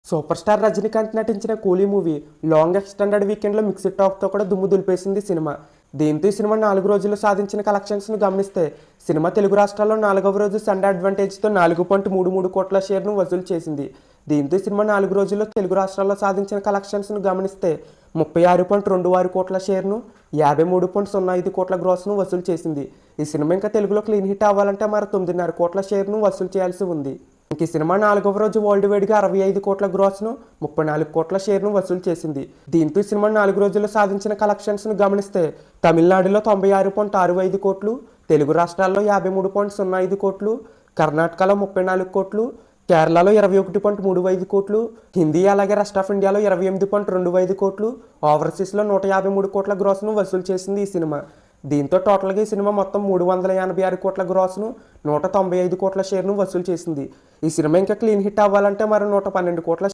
Super star Rajinikanth నటించిన కూలీ movie long extended వీకెండ్లో మిక్స్డ్ టాక్తో కూడా దుమ్ము దులిపేసింది సినిమా. దీంతో ఈ సినిమా 4 రోజుల్లో సాధించిన కలెక్షన్స్ను గమనిస్తే సినిమా తెలుగు రాష్ట్రాల్లో 4వ రోజు సండే అడ్వాంటేజ్తో 4.33 కోట్ల షేర్ను వసూలు చేసింది. దీంతో ఈ సినిమా 4 రోజుల్లో తెలుగు రాష్ట్రాల్లో సాధించిన కలెక్షన్స్ను గమనిస్తే 36.26 కోట్ల షేర్ను, 53.05 కోట్ల గ్రాస్ను వసూలు చేసింది. ఈ సినిమా ఇంకా తెలుగులో క్లీన్ హిట్ అవ్వాలంటే మరి 9.5 కోట్ల షేర్ను వసూలు చేయాల్సి ఉంది. ఈ సినిమా 4వ రోజు వరల్డ్ వైడ్గా 65 కోట్ల గ్రాస్ను, 34 కోట్ల షేర్ను వసూలు చేసింది. దీంతో ఈ సినిమా 4 రోజుల్లో సాధించిన కలెక్షన్స్ను గమనిస్తే తమిళనాడులో 96.65 కోట్లు, తెలుగు రాష్ట్రాల్లో 53.05 కోట్లు, కర్ణాటకలో 34 కోట్లు, కేరళలో 21.35 కోట్లు, హిందీ అలాగే రెస్ట్ ఆఫ్ ఇండియాలో 28.25 కోట్లు, ఓవర్సీస్లో 153 కోట్ల గ్రాస్ను వసూలు చేసింది ఈ సినిమా. దీంతో టోటల్గా ఈ సినిమా మొత్తం 386 కోట్ల గ్రాస్ను, 195 కోట్ల షేర్ను వసూలు చేసింది. ఈ సినిమా ఇంకా క్లీన్ హిట్ అవ్వాలంటే మరి 112 కోట్ల